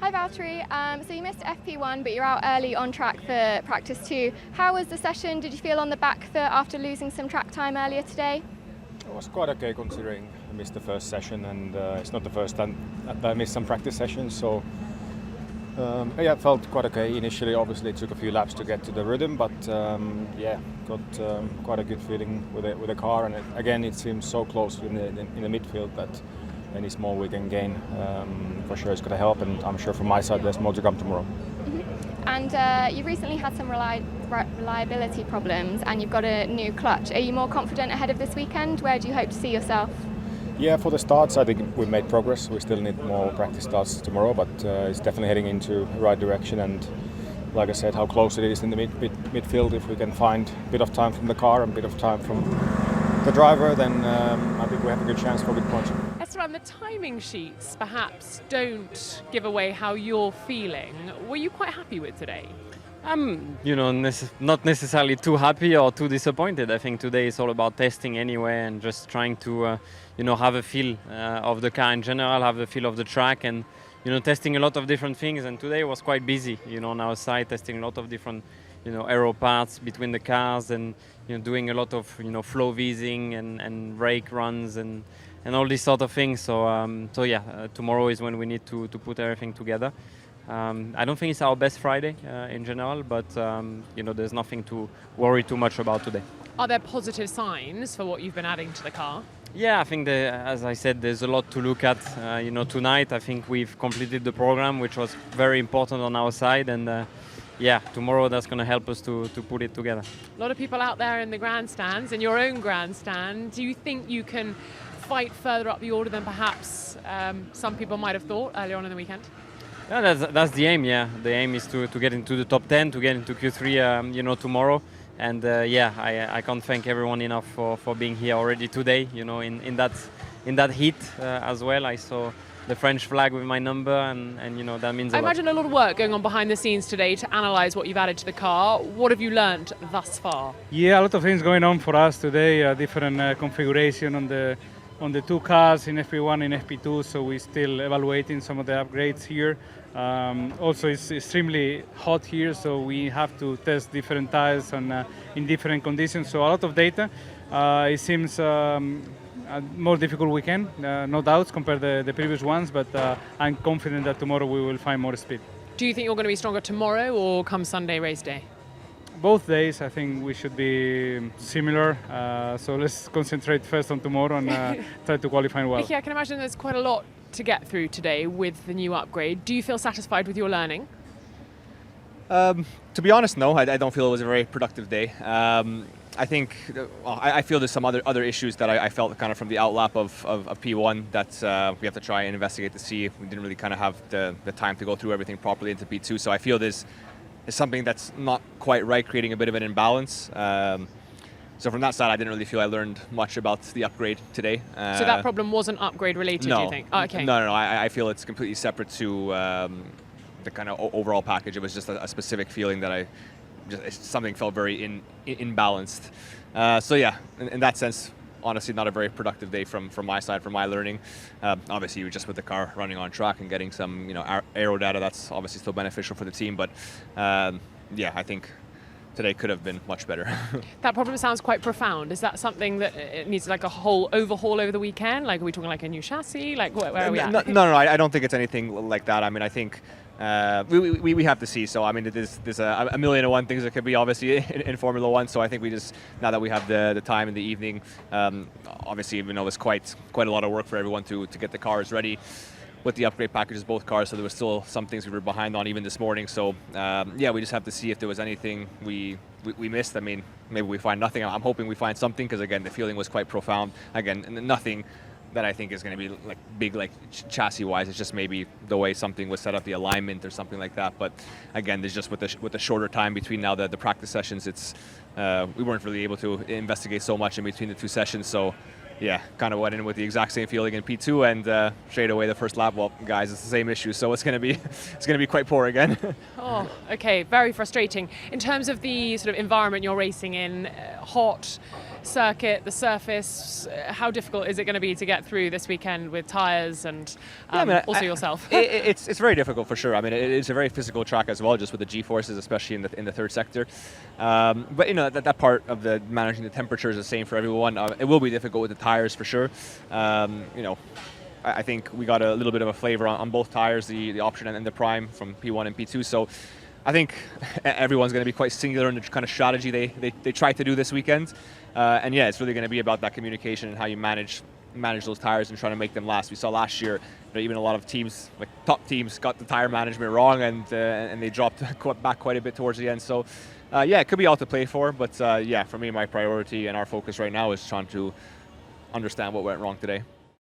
Hi Valtteri, so you missed FP1 but you're out early on track for practice 2. How was the session? Did you feel on the back foot after losing some track time earlier today? It was quite okay considering I missed the first session and it's not the first time that I missed some practice sessions, so it felt quite okay. Initially obviously it took a few laps to get to the rhythm, but got quite a good feeling with the car, and it seems so close in the midfield that any small we can gain for sure is going to help, and I'm sure from my side there's more to come tomorrow. Mm-hmm. And you've recently had some reliability problems and you've got a new clutch. Are you more confident ahead of this weekend? Where do you hope to see yourself? Yeah, for the starts I think we made progress. We still need more practice starts tomorrow, but it's definitely heading into the right direction, and like I said, how close it is in the midfield. If we can find a bit of time from the car and a bit of time from the driver, then I think we have a good chance for a good point. Esteban, the timing sheets perhaps don't give away how you're feeling. Were you quite happy with today? I'm, not necessarily too happy or too disappointed. I think today is all about testing anyway, and just trying to, have a feel of the car in general, have a feel of the track, and testing a lot of different things. And today was quite busy, on our side, testing a lot of different, aero parts between the cars, and doing a lot of, flow vising and rake runs and all these sort of things. So tomorrow is when we need to put everything together. I don't think it's our best Friday in general, but there's nothing to worry too much about today. Are there positive signs for what you've been adding to the car? Yeah, I think as I said, there's a lot to look at. Tonight I think we've completed the program, which was very important on our side, and tomorrow that's going to help us to put it together. A lot of people out there in the grandstands, in your own grandstand. Do you think you can fight further up the order than perhaps some people might have thought earlier on in the weekend? Yeah, that's the aim. Yeah, the aim is to get into the top 10, to get into Q3, tomorrow. And I can't thank everyone enough for being here already today. In that heat as well. I saw the French flag with my number, and that means a lot. I imagine a lot of work going on behind the scenes today to analyse what you've added to the car. What have you learned thus far? Yeah, a lot of things going on for us today. Different configuration on the two cars in FP1 and FP2, so we're still evaluating some of the upgrades here. Also, it's extremely hot here, so we have to test different tires in different conditions. So a lot of data. It seems a more difficult weekend, no doubts, compared to the previous ones, but I'm confident that tomorrow we will find more speed. Do you think you're going to be stronger tomorrow or come Sunday race day? Both days, I think we should be similar. So let's concentrate first on tomorrow and try to qualify well. Yeah, I can imagine there's quite a lot to get through today with the new upgrade. Do you feel satisfied with your learning? To be honest, no. I don't feel it was a very productive day. I think I feel there's some other issues that I felt kind of from the outlap of P1 that we have to try and investigate to see. We didn't really kind of have the time to go through everything properly into P2. So I feel there's something that's not quite right, creating a bit of an imbalance. So from that side, I didn't really feel I learned much about the upgrade today. So that problem wasn't upgrade related, no, do you think? Oh, okay. No. I feel it's completely separate to the kind of overall package. It was just a specific feeling that something felt very imbalanced. In that sense, honestly, not a very productive day from my side, from my learning. Obviously, just with the car running on track and getting some aero data, that's obviously still beneficial for the team. But I think today could have been much better. That problem sounds quite profound. Is that something that it needs like a whole overhaul over the weekend? Like, are we talking like a new chassis? Like, where are we at? No, I don't think it's anything like that. I mean, I think we have to see. So, I mean, there's a million and one things that could be obviously in Formula One. So I think we just, now that we have the time in the evening, obviously, even though it's quite a lot of work for everyone to get the cars ready with the upgrade packages, both cars, so there was still some things we were behind on even this morning. So we just have to see if there was anything we missed. I mean, maybe we find nothing. I'm hoping we find something, because again, the feeling was quite profound. Again, nothing that I think is going to be like big, like chassis wise. It's just maybe the way something was set up, the alignment or something like that. But again, there's just with the shorter time between now the practice sessions, it's we weren't really able to investigate so much in between the two sessions. So yeah, kind of went in with the exact same feeling in P2, and straight away the first lap, well, guys, it's the same issue, so it's going to be quite poor again. Oh, okay, very frustrating. In terms of the sort of environment you're racing in, hot, circuit, the surface. How difficult is it going to be to get through this weekend with tyres and also yourself? It's very difficult for sure. I mean, it's a very physical track as well, just with the G-forces, especially in the third sector. But you know that part of the managing the temperature is the same for everyone. It will be difficult with the tyres for sure. You know, I think we got a little bit of a flavor on both tyres, the option and the prime from P1 and P2. So I think everyone's going to be quite singular in the kind of strategy they try to do this weekend. And yeah, it's really going to be about that communication and how you manage those tyres and trying to make them last. We saw last year that even a lot of teams, like top teams, got the tyre management wrong and they dropped back quite a bit towards the end. So yeah, it could be all to play for. But yeah, for me, my priority and our focus right now is trying to understand what went wrong today.